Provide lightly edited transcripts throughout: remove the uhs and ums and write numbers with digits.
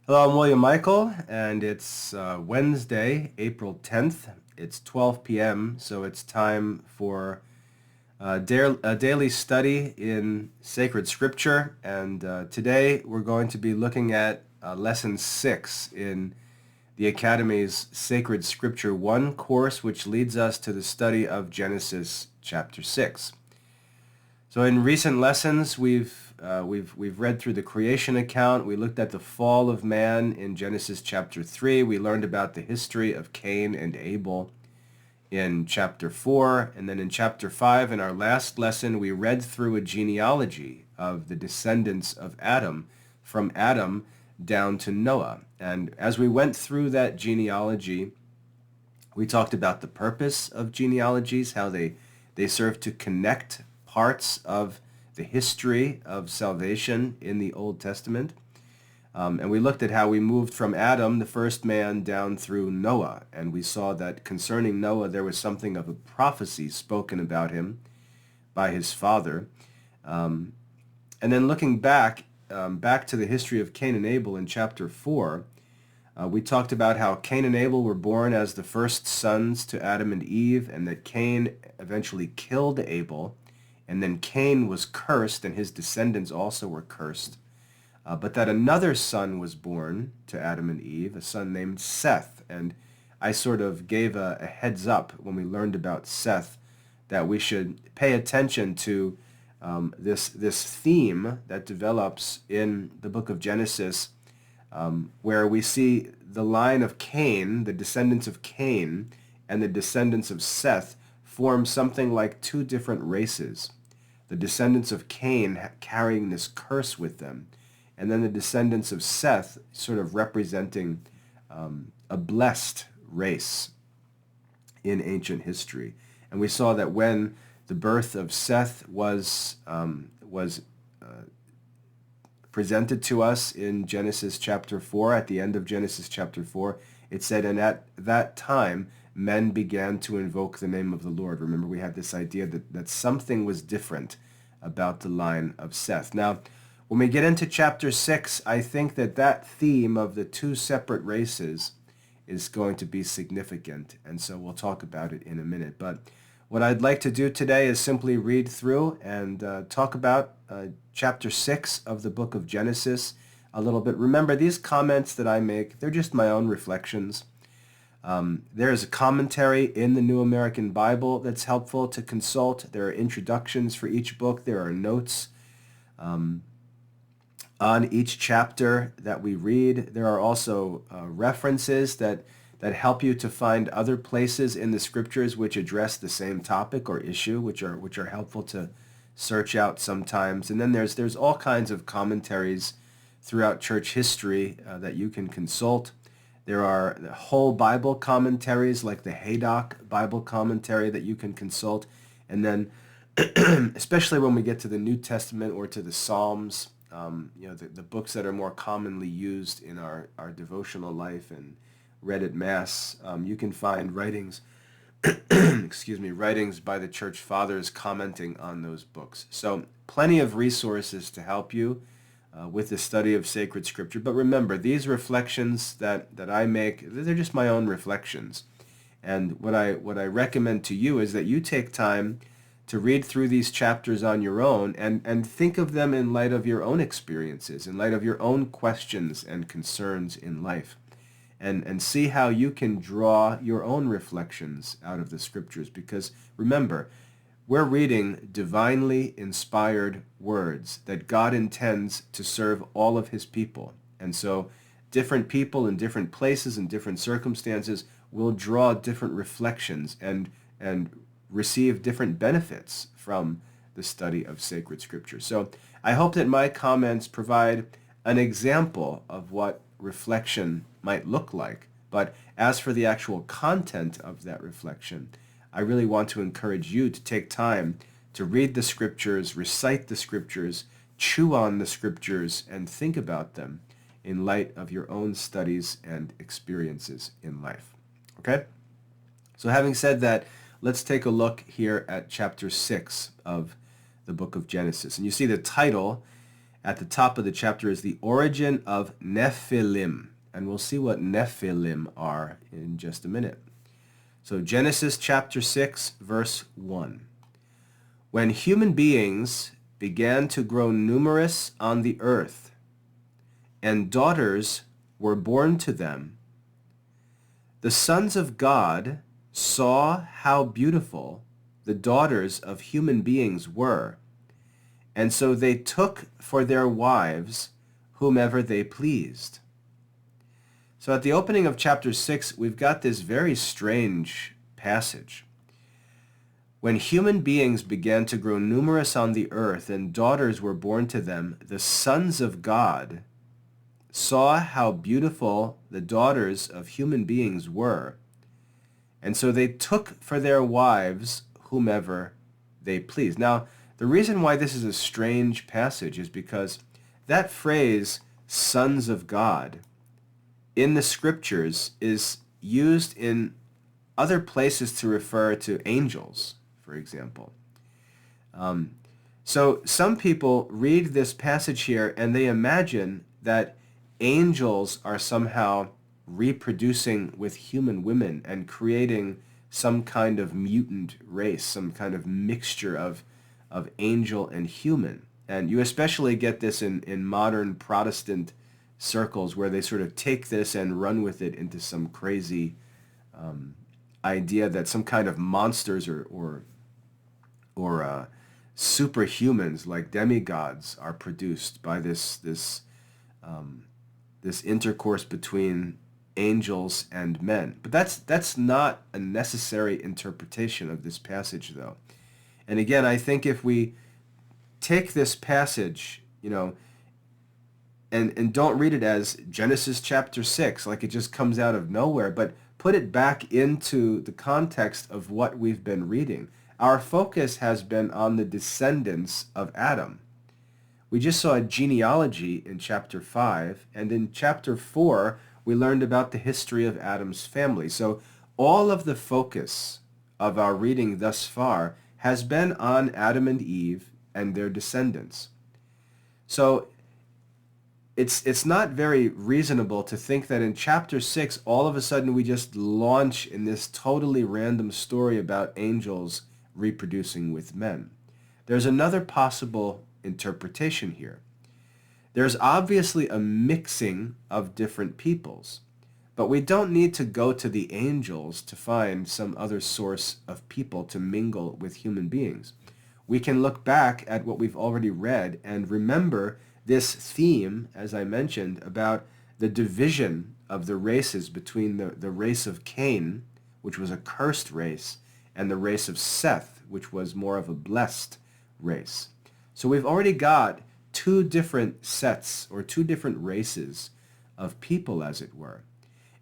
Hello, I'm William Michael, and it's Wednesday, April 10th. It's 12 p.m., so it's time for a daily study in sacred scripture. And today we're going to be looking at lesson 6 in the Academy's Sacred Scripture 1 course, which leads us to the study of Genesis chapter 6. So in recent lessons, we've read through the creation account. We looked at the fall of man in Genesis chapter 3. We learned about the history of Cain and Abel in chapter 4. And then in chapter 5, in our last lesson, we read through a genealogy of the descendants of Adam, from Adam down to Noah. And as we went through that genealogy, we talked about the purpose of genealogies, how they serve to connect parts of the history of salvation in the Old Testament. And we looked at how we moved from Adam, the first man, down through Noah. And we saw that concerning Noah, there was something of a prophecy spoken about him by his father. And then looking back to the history of Cain and Abel in chapter 4, we talked about how Cain and Abel were born as the first sons to Adam and Eve, and that Cain eventually killed Abel, and then Cain was cursed, and his descendants also were cursed. But that another son was born to Adam and Eve, a son named Seth. And I sort of gave a heads up when we learned about Seth that we should pay attention to this theme that develops in the book of Genesis, where we see the line of Cain, the descendants of Cain, and the descendants of Seth form something like two different races. The descendants of Cain carrying this curse with them, and then the descendants of Seth sort of representing a blessed race in ancient history. And we saw that when the birth of Seth was presented to us in Genesis chapter 4, at the end of Genesis chapter 4, it said, and at that time, men began to invoke the name of the Lord. Remember, we had this idea that something was different about the line of Seth. Now, when we get into chapter 6, I think that theme of the two separate races is going to be significant, and so we'll talk about it in a minute. But what I'd like to do today is simply read through and talk about chapter 6 of the book of Genesis a little bit. Remember, these comments that I make, they're just my own reflections. There is a commentary in the New American Bible that's helpful to consult. There are introductions for each book. There are notes on each chapter that we read. There are also references that help you to find other places in the scriptures which address the same topic or issue, which are helpful to search out sometimes. And then there's all kinds of commentaries throughout church history that you can consult. There are whole Bible commentaries like the Haydock Bible commentary that you can consult. And then especially when we get to the New Testament or to the Psalms, the books that are more commonly used in our devotional life and read at Mass, you can find writings, writings by the church fathers commenting on those books. So plenty of resources to help you with the study of sacred scripture. But remember, these reflections that I make, they're just my own reflections. And what I recommend to you is that you take time to read through these chapters on your own and think of them in light of your own experiences, in light of your own questions and concerns in life, and see how you can draw your own reflections out of the scriptures. Because remember, we're reading divinely inspired words that God intends to serve all of his people. And so different people in different places and different circumstances will draw different reflections and receive different benefits from the study of sacred scripture. So I hope that my comments provide an example of what reflection might look like. But as for the actual content of that reflection, I really want to encourage you to take time to read the scriptures, recite the scriptures, chew on the scriptures, and think about them in light of your own studies and experiences in life. Okay? So having said that, let's take a look here at chapter 6 of the book of Genesis. And you see the title, at the top of the chapter is the origin of Nephilim. And we'll see what Nephilim are in just a minute. So Genesis chapter 6, verse 1. When human beings began to grow numerous on the earth, and daughters were born to them, the sons of God saw how beautiful the daughters of human beings were, and so they took for their wives whomever they pleased. So at the opening of chapter 6, we've got this very strange passage. When human beings began to grow numerous on the earth and daughters were born to them, the sons of God saw how beautiful the daughters of human beings were, and so they took for their wives whomever they pleased. Now, the reason why this is a strange passage is because that phrase, sons of God, in the scriptures is used in other places to refer to angels, for example. So some people read this passage here and they imagine that angels are somehow reproducing with human women and creating some kind of mutant race, some kind of mixture of angel and human. And you especially get this in modern Protestant circles where they sort of take this and run with it into some crazy idea that some kind of monsters or superhumans like demigods are produced by this intercourse between angels and men. But that's not a necessary interpretation of this passage, though. And again, I think if we take this passage, and don't read it as Genesis chapter 6, like it just comes out of nowhere, but put it back into the context of what we've been reading. Our focus has been on the descendants of Adam. We just saw a genealogy in chapter 5, and in chapter 4, we learned about the history of Adam's family. So all of the focus of our reading thus far has been on Adam and Eve and their descendants. So it's not very reasonable to think that in chapter 6, all of a sudden we just launch in this totally random story about angels reproducing with men. There's another possible interpretation here. There's obviously a mixing of different peoples, but we don't need to go to the angels to find some other source of people to mingle with human beings. We can look back at what we've already read and remember this theme, as I mentioned, about the division of the races between the race of Cain, which was a cursed race, and the race of Seth, which was more of a blessed race. So we've already got two different sets or two different races of people, as it were.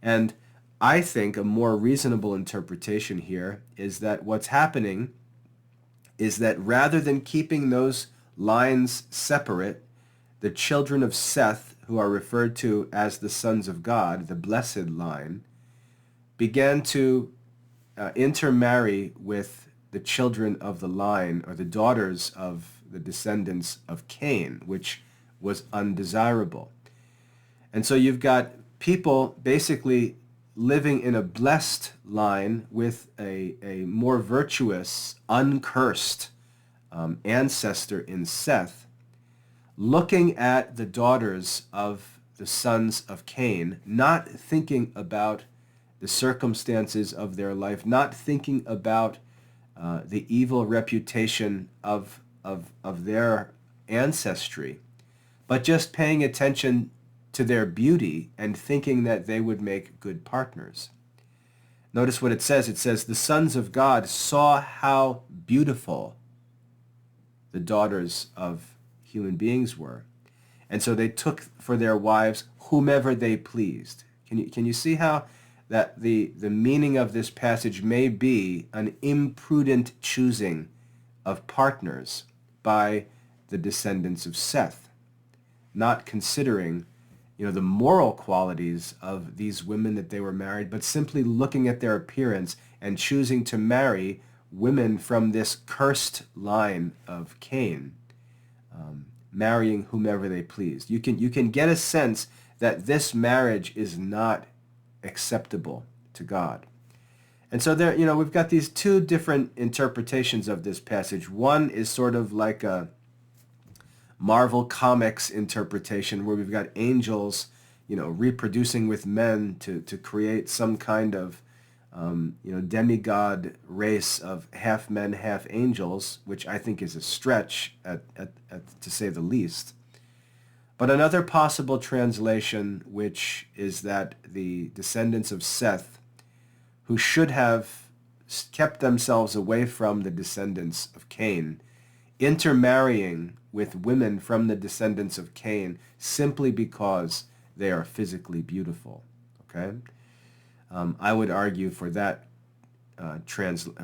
And I think a more reasonable interpretation here is that what's happening is that rather than keeping those lines separate, the children of Seth, who are referred to as the sons of God, the blessed line, began to intermarry with the children of the line, or the daughters of the descendants of Cain, which was undesirable. And so you've got people basically living in a blessed line with a more virtuous, uncursed ancestor in Seth, looking at the daughters of the sons of Cain, not thinking about the circumstances of their life, not thinking about the evil reputation of their ancestry, but just paying attention to their beauty and thinking that they would make good partners. Notice what it says. It says, the sons of God saw how beautiful the daughters of human beings were, and so they took for their wives whomever they pleased. Can you see how that the meaning of this passage may be an imprudent choosing of partners by the descendants of Seth, not considering the moral qualities of these women that they were married, but simply looking at their appearance and choosing to marry women from this cursed line of Cain, marrying whomever they pleased. You can get a sense that this marriage is not acceptable to God. And so there, we've got these two different interpretations of this passage. One is sort of like a Marvel Comics interpretation where we've got angels, reproducing with men to create some kind of, demigod race of half men, half angels, which I think is a stretch to say the least. But another possible translation, which is that the descendants of Seth, who should have kept themselves away from the descendants of Cain, intermarrying with women from the descendants of Cain simply because they are physically beautiful. Okay, I would argue for that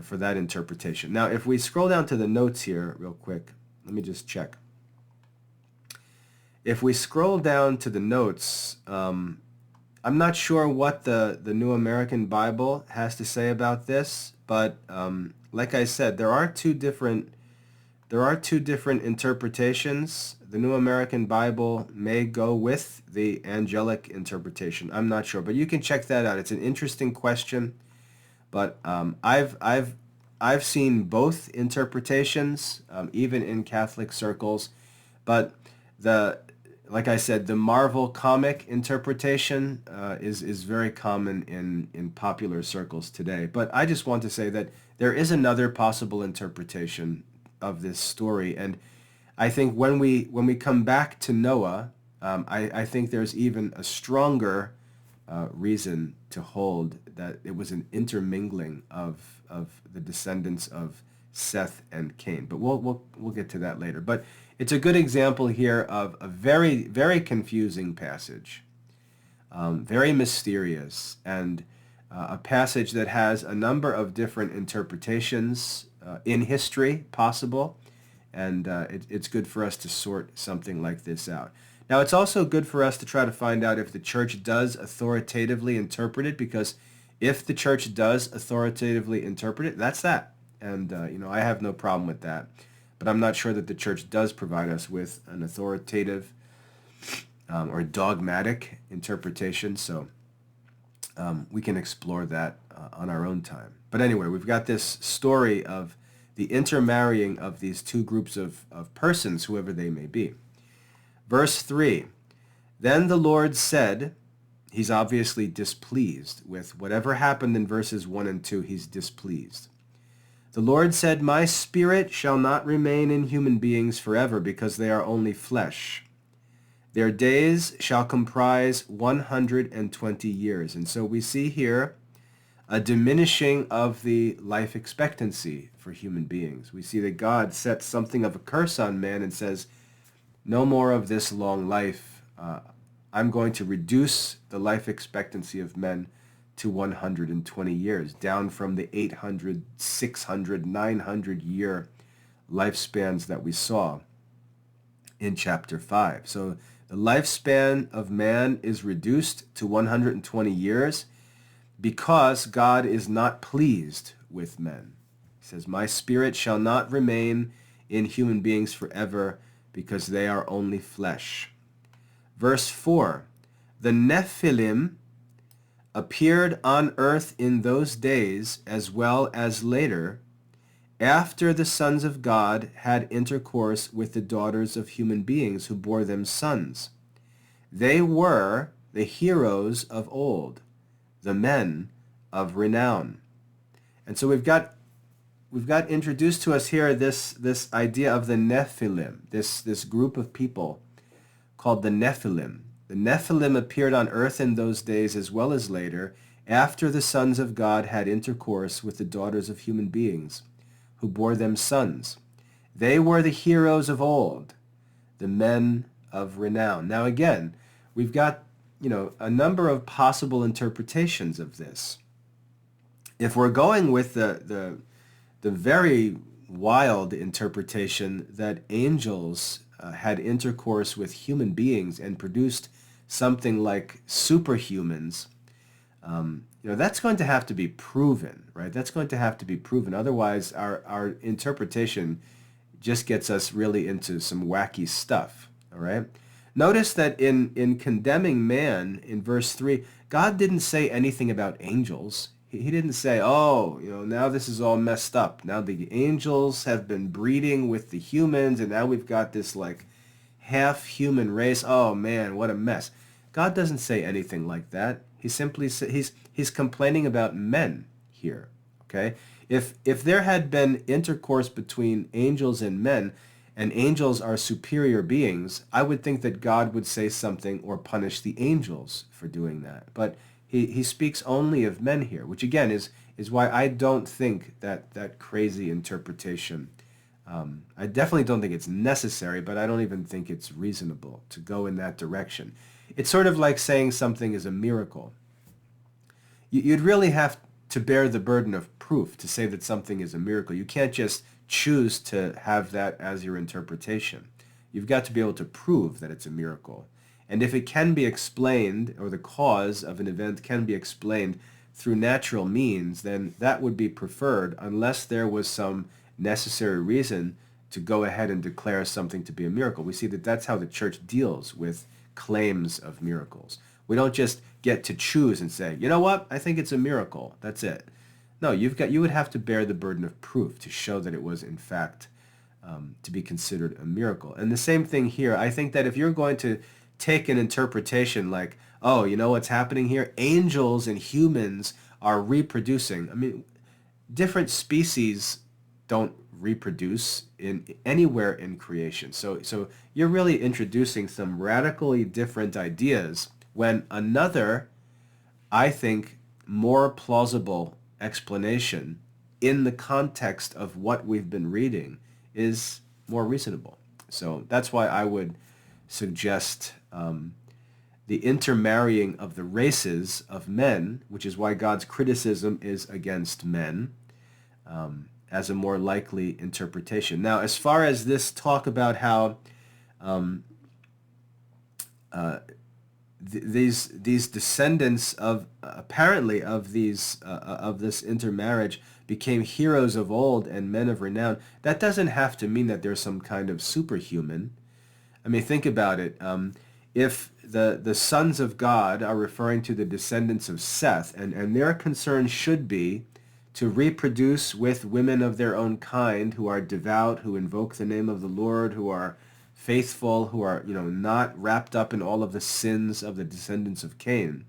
for that interpretation. Now, if we scroll down to the notes here real quick, let me just check. If we scroll down to the notes, I'm not sure what the New American Bible has to say about this, but like I said, there are two different interpretations. The New American Bible may go with the angelic interpretation. I'm not sure, but you can check that out. It's an interesting question, but I've seen both interpretations, even in Catholic circles. But like I said, the Marvel comic interpretation is very common in popular circles today. But I just want to say that there is another possible interpretation of this story, and I think when we come back to Noah, I think there's even a stronger reason to hold that it was an intermingling of the descendants of Seth and Cain. But we'll get to that later. But it's a good example here of a very, very confusing passage, very mysterious, and a passage that has a number of different interpretations in history possible, and it's good for us to sort something like this out. Now, it's also good for us to try to find out if the church does authoritatively interpret it, because if the church does authoritatively interpret it, that's that. And, I have no problem with that. But I'm not sure that the church does provide us with an authoritative or dogmatic interpretation, so we can explore that on our own time. But anyway, we've got this story of the intermarrying of these two groups of persons, whoever they may be. Verse 3, then the Lord said, he's obviously displeased with whatever happened in verses 1 and 2, he's displeased. The Lord said, my spirit shall not remain in human beings forever, because they are only flesh. Their days shall comprise 120 years. And so we see here a diminishing of the life expectancy for human beings. We see that God sets something of a curse on man and says, no more of this long life. I'm going to reduce the life expectancy of men to 120 years, down from the 800, 600, 900 year lifespans that we saw in chapter 5. So the lifespan of man is reduced to 120 years because God is not pleased with men. He says, my spirit shall not remain in human beings forever, because they are only flesh. Verse 4, the Nephilim appeared on earth in those days as well as later, after the sons of God had intercourse with the daughters of human beings who bore them sons. They were the heroes of old, the men of renown. And so we've got introduced to us here this idea of the Nephilim, this group of people called the Nephilim. The Nephilim appeared on earth in those days as well as later, after the sons of God had intercourse with the daughters of human beings who bore them sons. They were the heroes of old, the men of renown. Now again, we've got a number of possible interpretations of this. If we're going with the very wild interpretation that angels had intercourse with human beings and produced something like superhumans, that's going to have to be proven, right? That's going to have to be proven. Otherwise, our interpretation, just gets us really into some wacky stuff, all right? Notice that in condemning man in verse 3, God didn't say anything about angels. He didn't say, oh, now this is all messed up. Now the angels have been breeding with the humans, and now we've got this like half human race. Oh man, what a mess. God doesn't say anything like that. He simply he's complaining about men here. Okay? If there had been intercourse between angels and men, and angels are superior beings, I would think that God would say something or punish the angels for doing that. But he speaks only of men here, which again is why I don't think that crazy interpretation. I definitely don't think it's necessary, but I don't even think it's reasonable to go in that direction. It's sort of like saying something is a miracle. You'd really have to bear the burden of proof to say that something is a miracle. You can't just choose to have that as your interpretation. You've got to be able to prove that it's a miracle. And if it can be explained, or the cause of an event can be explained through natural means, then that would be preferred unless there was some necessary reason to go ahead and declare something to be a miracle. We see that that's how the church deals with claims of miracles. We don't just get to choose and say, you know what, I think it's a miracle. That's it. No, you would have to bear the burden of proof to show that it was in fact to be considered a miracle. And the same thing here. I think that if you're going to take an interpretation like, oh, you know what's happening here? Angels and humans are reproducing. I mean, different species don't reproduce in anywhere in creation. So you're really introducing some radically different ideas when another, I think, more plausible explanation in the context of what we've been reading is more reasonable. So that's why I would suggest the intermarrying of the races of men, which is why God's criticism is against men, as a more likely interpretation. Now, as far as this talk about how these descendants of apparently of these of this intermarriage became heroes of old and men of renown, that doesn't have to mean that they're some kind of superhuman. I mean, think about it. If the sons of God are referring to the descendants of Seth, and their concern should be to reproduce with women of their own kind who are devout, who invoke the name of the Lord, who are faithful, who are not wrapped up in all of the sins of the descendants of Cain.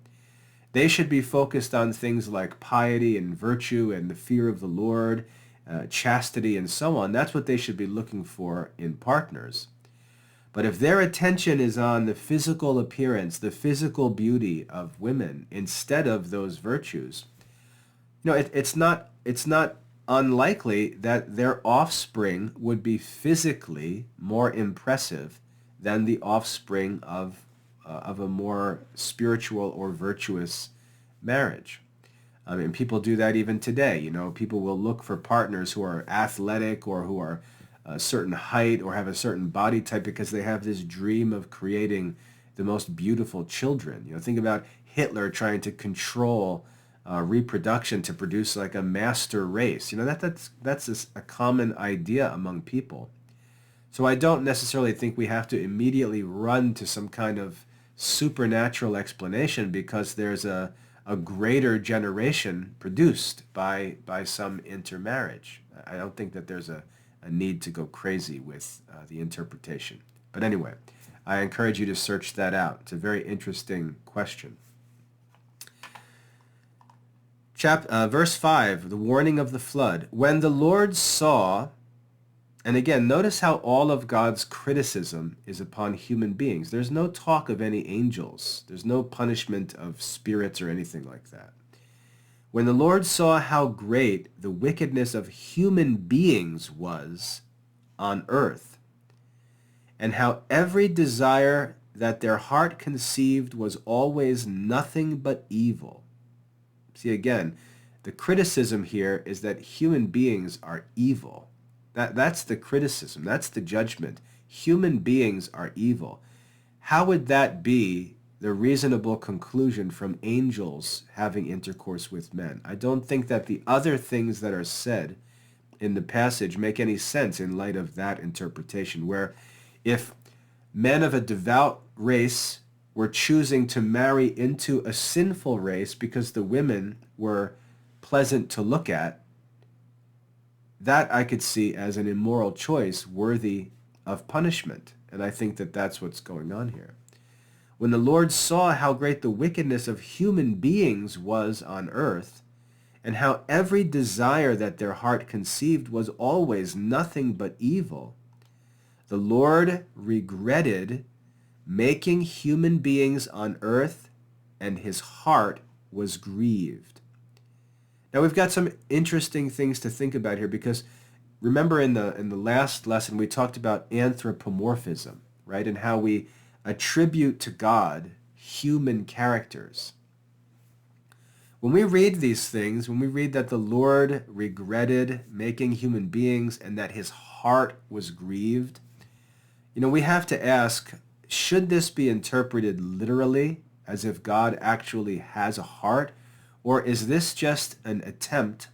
They should be focused on things like piety and virtue and the fear of the Lord, chastity and so on. That's what they should be looking for in partners. But if their attention is on the physical appearance, the physical beauty of women instead of those virtues, it's not unlikely that their offspring would be physically more impressive than the offspring of a more spiritual or virtuous marriage. I mean, people do that even today. People will look for partners who are athletic or who are a certain height or have a certain body type because they have this dream of creating the most beautiful children. Think about Hitler trying to control reproduction to produce like a master race. That's a common idea among people. So I don't necessarily think we have to immediately run to some kind of supernatural explanation because there's a greater generation produced by some intermarriage. I don't think that there's a need to go crazy with the interpretation. But anyway, I encourage you to search that out. It's a very interesting question. Verse 5, the warning of the flood. When the Lord saw, and again, notice how all of God's criticism is upon human beings. There's no talk of any angels. There's no punishment of spirits or anything like that. When the Lord saw how great the wickedness of human beings was on earth, and how every desire that their heart conceived was always nothing but evil. See, again, the criticism here is that human beings are evil. That's the criticism. That's the judgment. Human beings are evil. How would that be the reasonable conclusion from angels having intercourse with men? I don't think that the other things that are said in the passage make any sense in light of that interpretation, where if men of a devout race were choosing to marry into a sinful race because the women were pleasant to look at, that I could see as an immoral choice worthy of punishment. And I think that that's what's going on here. When the Lord saw how great the wickedness of human beings was on earth, and how every desire that their heart conceived was always nothing but evil, the Lord regretted making human beings on earth, and his heart was grieved. Now we've got some interesting things to think about here, because remember in the last lesson we talked about anthropomorphism, right? And how we attribute to God human characters. When we read these things, when we read that the Lord regretted making human beings and that his heart was grieved, we have to ask, should this be interpreted literally, as if God actually has a heart? Or is this just an attempt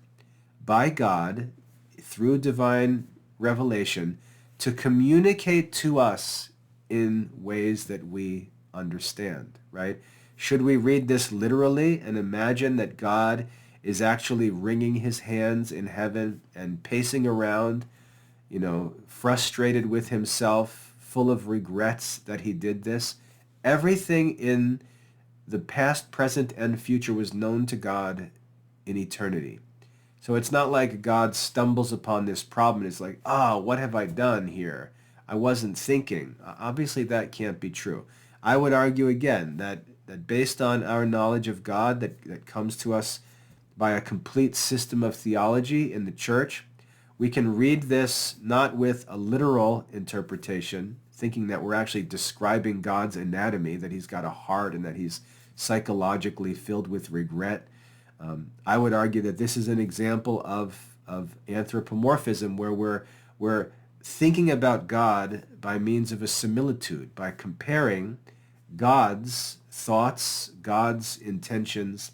by God, through divine revelation, to communicate to us in ways that we understand, right? Should we read this literally and imagine that God is actually wringing his hands in heaven and pacing around, frustrated with himself, full of regrets that he did this? Everything in the past, present, and future was known to God in eternity. So it's not like God stumbles upon this problem and it's like, what have I done here? I wasn't thinking. Obviously that can't be true. I would argue again that based on our knowledge of God that comes to us by a complete system of theology in the church, we can read this not with a literal interpretation, thinking that we're actually describing God's anatomy, that he's got a heart and that he's psychologically filled with regret. I would argue that this is an example of anthropomorphism, where we're thinking about God by means of a similitude, by comparing God's thoughts, God's intentions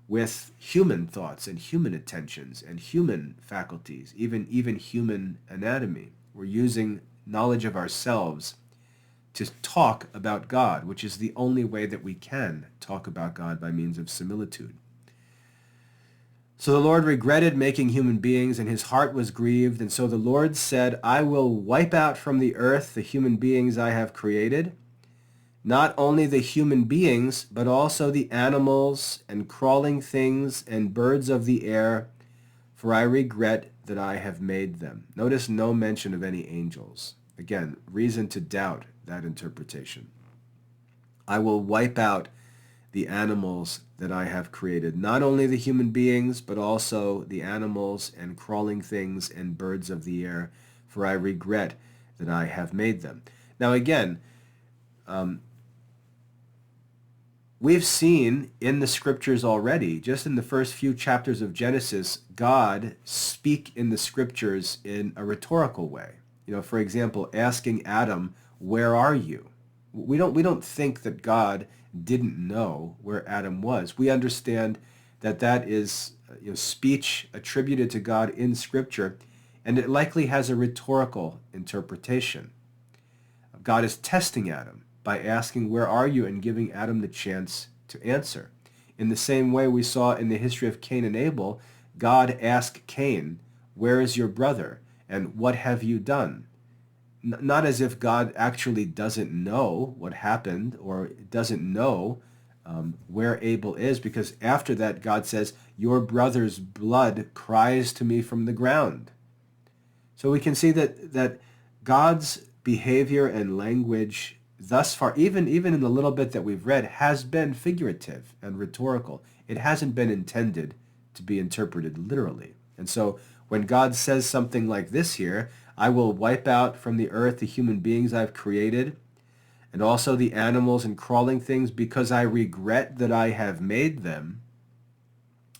with human thoughts and human intentions and human faculties, even human anatomy. We're using knowledge of ourselves to talk about God, which is the only way that we can talk about God, by means of similitude. So the Lord regretted making human beings, and his heart was grieved. And so the Lord said, I will wipe out from the earth the human beings I have created, not only the human beings, but also the animals and crawling things and birds of the air, for I regret that I have made them. Notice no mention of any angels. Again, reason to doubt that interpretation. I will wipe out the animals that I have created, not only the human beings, but also the animals and crawling things and birds of the air, for I regret that I have made them. Now again, we've seen in the scriptures already, just in the first few chapters of Genesis, God speak in the scriptures in a rhetorical way. For example, asking Adam, where are you? We don't think that God didn't know where Adam was. We understand that is speech attributed to God in Scripture, and it likely has a rhetorical interpretation. God is testing Adam by asking, where are you, and giving Adam the chance to answer. In the same way we saw in the history of Cain and Abel, God asked Cain, where is your brother, and what have you done? Not as if God actually doesn't know what happened or doesn't know where Abel is, because after that God says, your brother's blood cries to me from the ground. So we can see that God's behavior and language thus far, even in the little bit that we've read, has been figurative and rhetorical. It hasn't been intended to be interpreted literally. And so when God says something like this here, I will wipe out from the earth the human beings I've created, and also the animals and crawling things, because I regret that I have made them.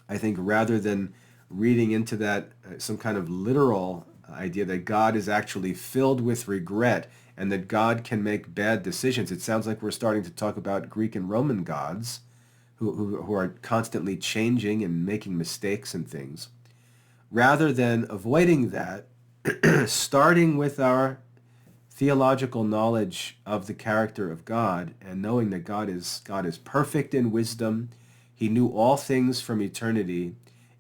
I think rather than reading into that some kind of literal idea that God is actually filled with regret and that God can make bad decisions, it sounds like we're starting to talk about Greek and Roman gods who are constantly changing and making mistakes and things. rather than avoiding that, starting with our theological knowledge of the character of God and knowing that God is perfect in wisdom, he knew all things from eternity,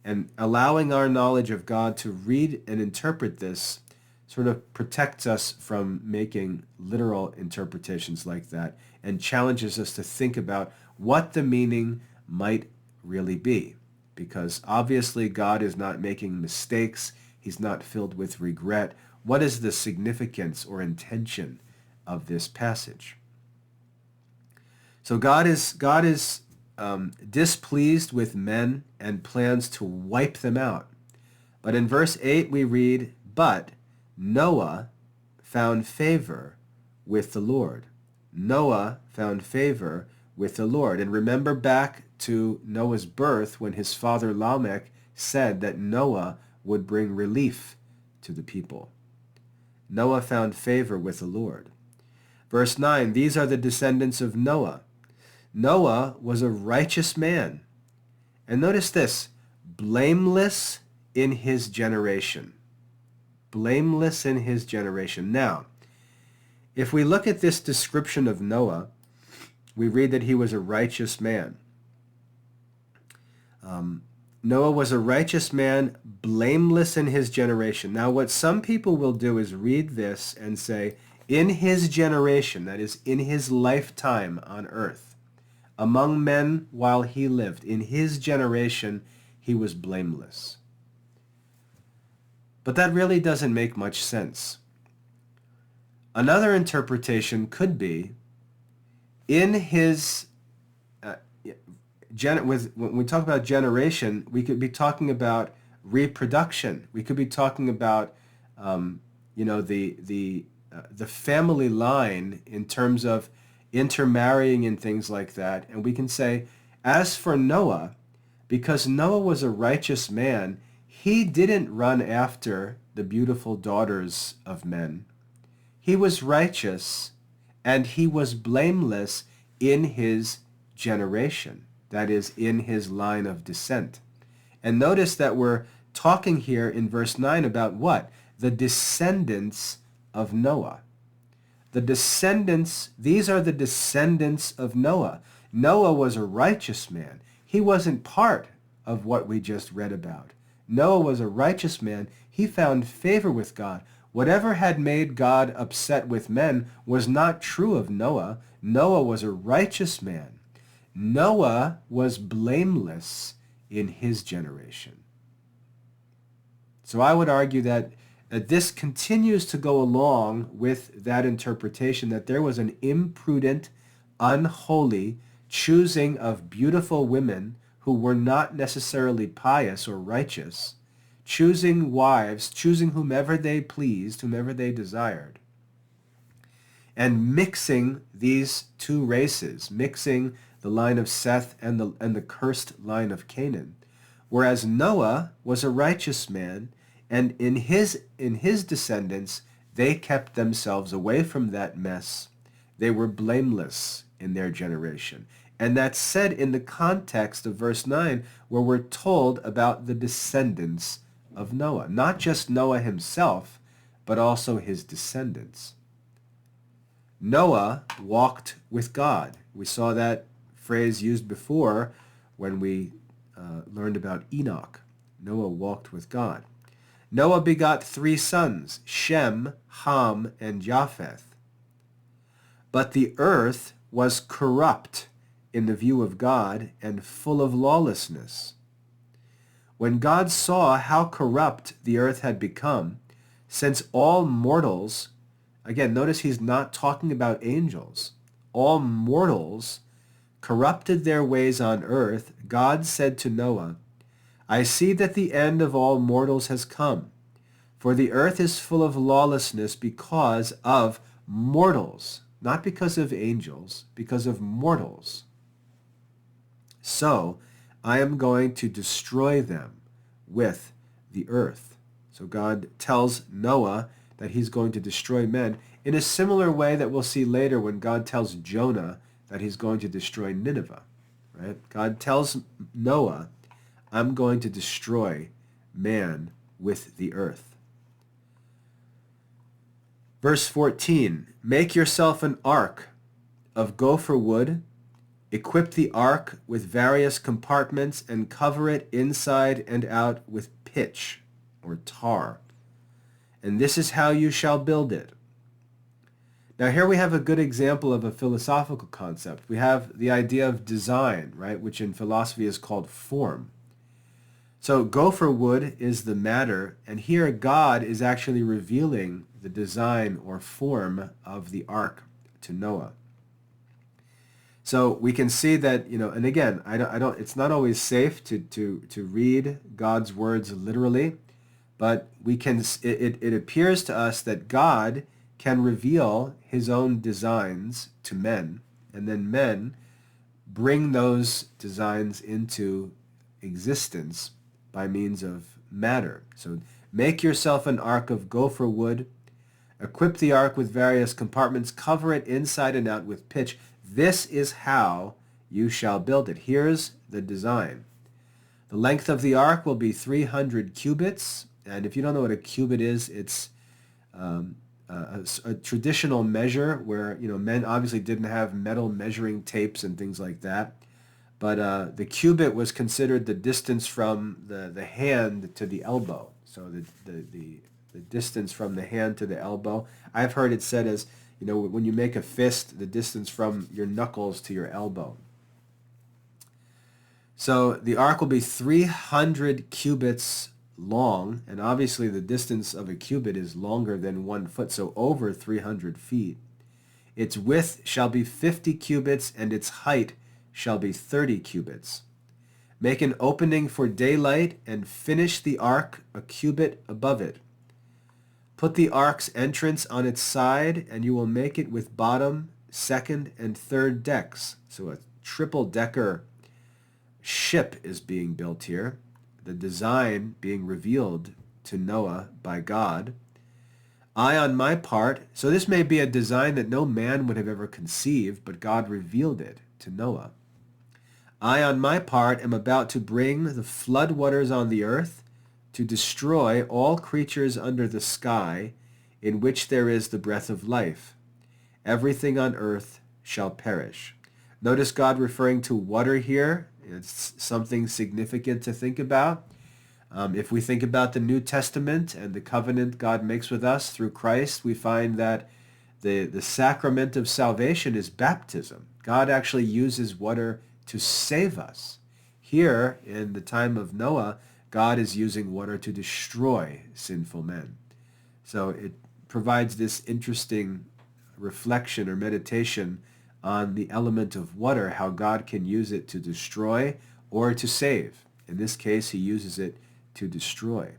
and allowing our knowledge of God to read and interpret this sort of protects us from making literal interpretations like that and challenges us to think about what the meaning might really be. Because obviously God is not making mistakes. He's not filled with regret. What is the significance or intention of this passage? So God is displeased with men and plans to wipe them out. But in verse 8 we read, "But Noah found favor with the Lord." Noah found favor with the Lord. And remember back to Noah's birth when his father Lamech said that Noah would bring relief to the people. Noah found favor with the Lord. Verse 9, these are the descendants of Noah. Noah was a righteous man. And notice this, blameless in his generation. Blameless in his generation. Now, if we look at this description of Noah, we read that he was a righteous man. Noah was a righteous man, blameless in his generation. Now, what some people will do is read this and say, in his generation, that is, in his lifetime on earth, among men while he lived, in his generation, he was blameless. But that really doesn't make much sense. Another interpretation could be, in his when we talk about generation, we could be talking about reproduction. We could be talking about the family line in terms of intermarrying and things like that. And we can say, as for Noah, because Noah was a righteous man, he didn't run after the beautiful daughters of men. He was righteous and he was blameless in his generation. That is, in his line of descent. And notice that we're talking here in verse 9 about what? The descendants of Noah. The descendants, these are the descendants of Noah. Noah was a righteous man. He wasn't part of what we just read about. Noah was a righteous man. He found favor with God. Whatever had made God upset with men was not true of Noah. Noah was a righteous man. Noah was blameless in his generation. So I would argue that this continues to go along with that interpretation that there was an imprudent, unholy choosing of beautiful women who were not necessarily pious or righteous, choosing wives, choosing whomever they pleased, whomever they desired, and mixing these two races, mixing the line of Seth and the cursed line of Canaan. Whereas Noah was a righteous man, and in his descendants, they kept themselves away from that mess. They were blameless in their generation. And that's said in the context of verse 9, where we're told about the descendants of Noah. Not just Noah himself, but also his descendants. Noah walked with God. We saw that phrase used before when we learned about Enoch. Noah walked with God. Noah begot 3 sons, Shem, Ham, and Japheth. But the earth was corrupt in the view of God and full of lawlessness. When God saw how corrupt the earth had become, since all mortals, again, notice he's not talking about angels, all mortals corrupted their ways on earth, God said to Noah, I see that the end of all mortals has come, for the earth is full of lawlessness because of mortals, not because of angels, because of mortals. So I am going to destroy them with the earth. So God tells Noah that he's going to destroy men in a similar way that we'll see later when God tells Jonah that he's going to destroy Nineveh. Right? God tells Noah, I'm going to destroy man with the earth. Verse 14, make yourself an ark of gopher wood, equip the ark with various compartments, and cover it inside and out with pitch or tar. And this is how you shall build it. Now here we have a good example of a philosophical concept. We have the idea of design, right, which in philosophy is called form. So gopher wood is the matter, and here God is actually revealing the design or form of the ark to Noah. So we can see that, and again, it's not always safe to read God's words literally, but it appears to us that God can reveal his own designs to men, and then men bring those designs into existence by means of matter. So make yourself an ark of gopher wood, equip the ark with various compartments, cover it inside and out with pitch. This is how you shall build it. Here's the design. The length of the ark will be 300 cubits, and if you don't know what a cubit is, it's a traditional measure where men obviously didn't have metal measuring tapes and things like that, but the cubit was considered the distance from the hand to the elbow. So the distance from the hand to the elbow. I've heard it said as when you make a fist, the distance from your knuckles to your elbow. So the ark will be 300 cubits long, and obviously the distance of a cubit is longer than 1 foot, so over 300 feet. Its width shall be 50 cubits, and its height shall be 30 cubits. Make an opening for daylight, and finish the ark a cubit above it. Put the ark's entrance on its side, and you will make it with bottom, second, and third decks. So a triple-decker ship is being built here. The design being revealed to Noah by God. I, on my part, so this may be a design that no man would have ever conceived, but God revealed it to Noah. I, on my part, am about to bring the flood waters on the earth to destroy all creatures under the sky in which there is the breath of life. Everything on earth shall perish. Notice God referring to water here. It's something significant to think about. If we think about the New Testament and the covenant God makes with us through Christ, we find that the sacrament of salvation is baptism. God actually uses water to save us. Here, in the time of Noah, God is using water to destroy sinful men. So it provides this interesting reflection or meditation on the element of water, how God can use it to destroy or to save. In this case, he uses it to destroy.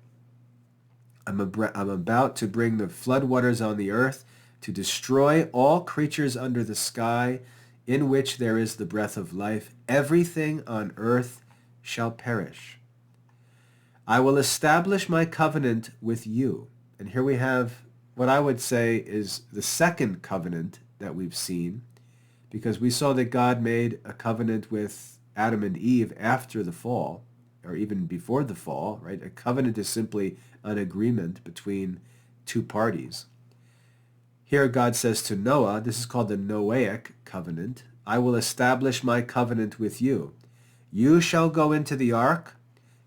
I'm about to bring the floodwaters on the earth to destroy all creatures under the sky in which there is the breath of life. Everything on earth shall perish. I will establish my covenant with you. And here we have what I would say is the second covenant that we've seen, because we saw that God made a covenant with Adam and Eve after the fall, or even before the fall, right? A covenant is simply an agreement between two parties. Here God says to Noah, this is called the Noahic covenant, I will establish my covenant with you. You shall go into the ark,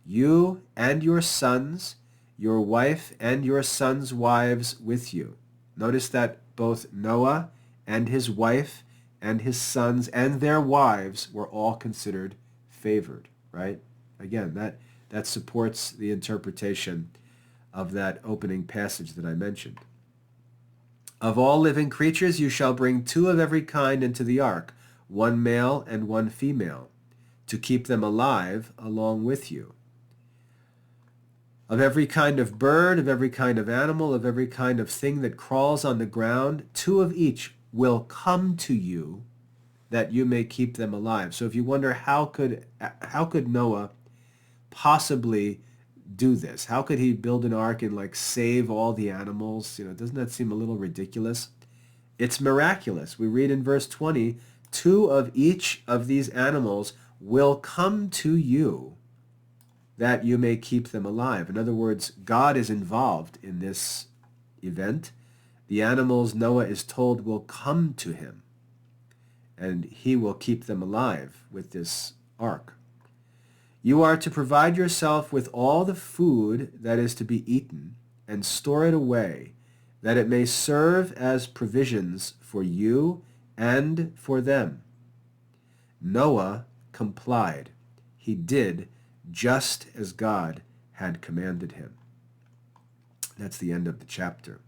you and your sons, your wife and your sons' wives with you. Notice that both Noah and his wife and his sons and their wives were all considered favored, right? Again, that supports the interpretation of that opening passage that I mentioned. Of all living creatures you shall bring 2 of every kind into the ark, 1 male and 1 female, to keep them alive along with you. Of every kind of bird, of every kind of animal, of every kind of thing that crawls on the ground, 2 of each will come to you that you may keep them alive. So if you wonder how could Noah possibly do this? How could he build an ark and save all the animals? Doesn't that seem a little ridiculous? It's miraculous. We read in verse 20, 2 of each of these animals will come to you that you may keep them alive. In other words, God is involved in this event. The animals Noah is told will come to him, and he will keep them alive with this ark. You are to provide yourself with all the food that is to be eaten, and store it away, that it may serve as provisions for you and for them. Noah complied. He did just as God had commanded him. That's the end of the chapter.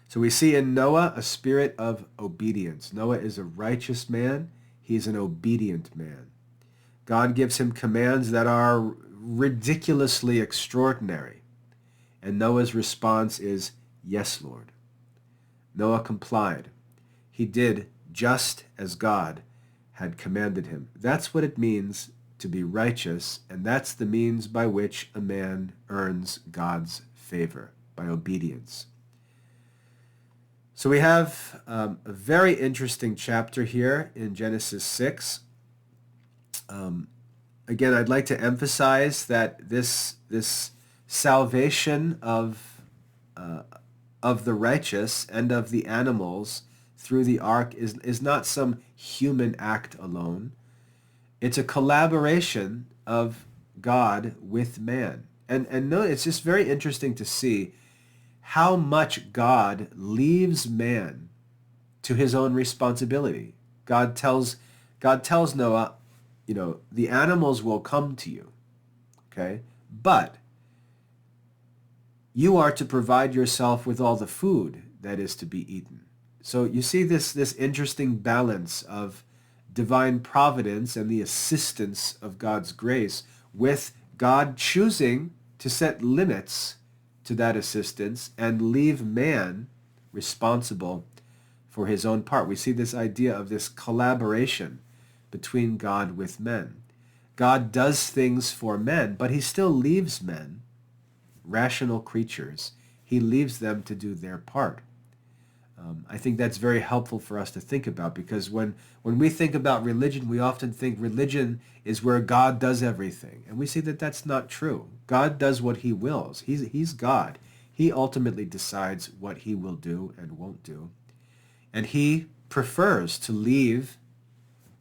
So we see in Noah a spirit of obedience. Noah is a righteous man. He's an obedient man. God gives him commands that are ridiculously extraordinary. And Noah's response is, "Yes, Lord." Noah complied. He did just as God had commanded him. That's what it means to be righteous, and that's the means by which a man earns God's favor, by obedience. So we have a very interesting chapter here in Genesis 6. Again, I'd like to emphasize that this salvation of the righteous and of the animals through the ark is not some human act alone. It's a collaboration of God with man. And no, it's just very interesting to see how much God leaves man to his own responsibility. God tells Noah, the animals will come to you, okay? But you are to provide yourself with all the food that is to be eaten. So you see this interesting balance of divine providence and the assistance of God's grace, with God choosing to set limits to that assistance and leave man responsible for his own part. We see this idea of this collaboration between God with men. God does things for men, but he still leaves men, rational creatures, he leaves them to do their part. I think that's very helpful for us to think about, because when we think about religion, we often think religion is where God does everything. And we see that that's not true. God does what he wills. He's God. He ultimately decides what he will do and won't do. And he prefers to leave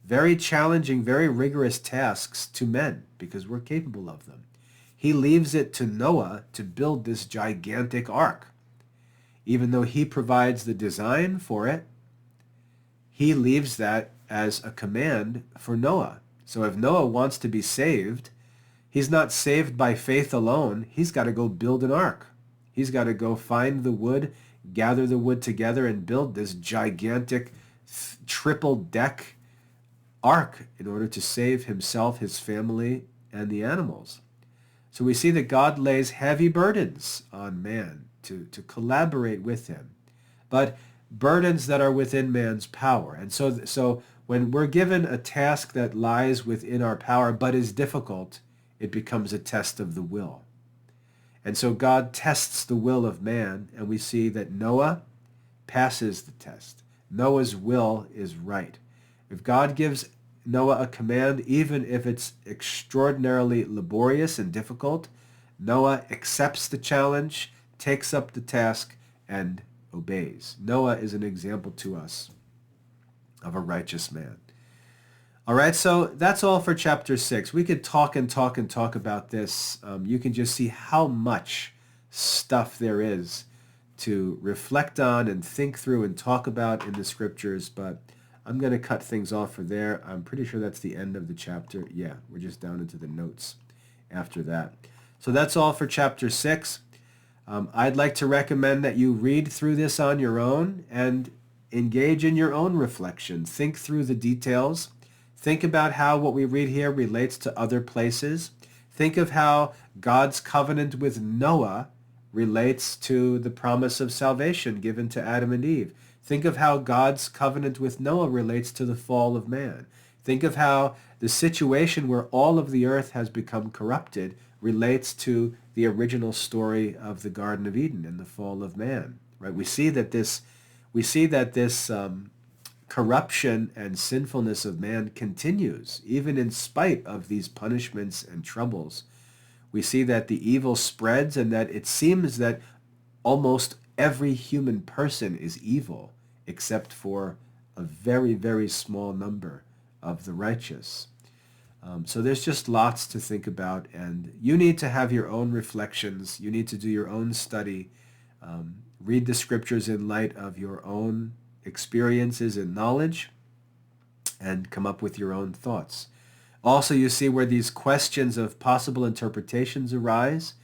very challenging, very rigorous tasks to men, because we're capable of them. He leaves it to Noah to build this gigantic ark. Even though he provides the design for it, he leaves that as a command for Noah. So if Noah wants to be saved, he's not saved by faith alone. He's got to go build an ark. He's got to go find the wood, gather the wood together, and build this gigantic triple deck ark in order to save himself, his family, and the animals. So we see that God lays heavy burdens on man to collaborate with him, but burdens that are within man's power. And so when we're given a task that lies within our power but is difficult, it becomes a test of the will. And so God tests the will of man, and we see that Noah passes the test. Noah's will is right. If God gives Noah a command, even if it's extraordinarily laborious and difficult, Noah accepts the challenge, takes up the task, and obeys. Noah is an example to us of a righteous man. All right, so that's all for chapter 6. We could talk and talk and talk about this. You can just see how much stuff there is to reflect on and think through and talk about in the scriptures, but I'm going to cut things off for there. I'm pretty sure that's the end of the chapter. Yeah, we're just down into the notes after that. So that's all for chapter 6. I'd like to recommend that you read through this on your own and engage in your own reflection. Think through the details. Think about how what we read here relates to other places. Think of how God's covenant with Noah relates to the promise of salvation given to Adam and Eve. Think of how God's covenant with Noah relates to the fall of man. Think of how the situation where all of the earth has become corrupted relates to the original story of the Garden of Eden and the fall of man. Right? We see that this corruption and sinfulness of man continues, even in spite of these punishments and troubles. we see that the evil spreads and that it seems that almost every human person is evil except for a very, very small number of the righteous. So there's just lots to think about, and you need to have your own reflections. You need to do your own study. Read the scriptures in light of your own experiences and knowledge, and come up with your own thoughts. Also, you see where these questions of possible interpretations arise.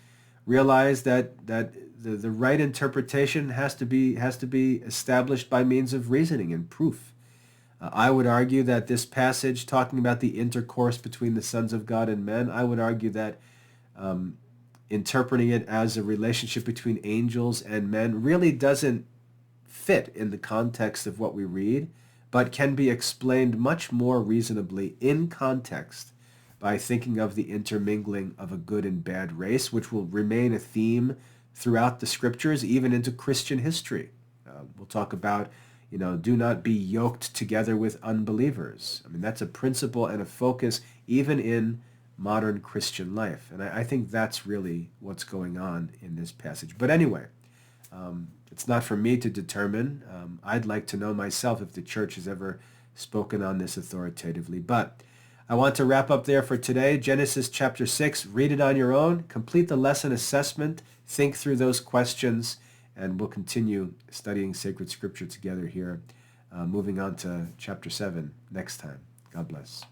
Realize that the right interpretation has to be established by means of reasoning and proof. I would argue that this passage, talking about the intercourse between the sons of God and men, I would argue that interpreting it as a relationship between angels and men really doesn't fit in the context of what we read, but can be explained much more reasonably in context by thinking of the intermingling of a good and bad race, which will remain a theme throughout the scriptures, even into Christian history. We'll talk about, do not be yoked together with unbelievers. I mean, that's a principle and a focus even in modern Christian life. And I think that's really what's going on in this passage. But anyway, it's not for me to determine. I'd like to know myself if the church has ever spoken on this authoritatively. But I want to wrap up there for today. Genesis chapter 6, read it on your own, complete the lesson assessment, think through those questions, and we'll continue studying sacred scripture together here, moving on to chapter 7 next time. God bless.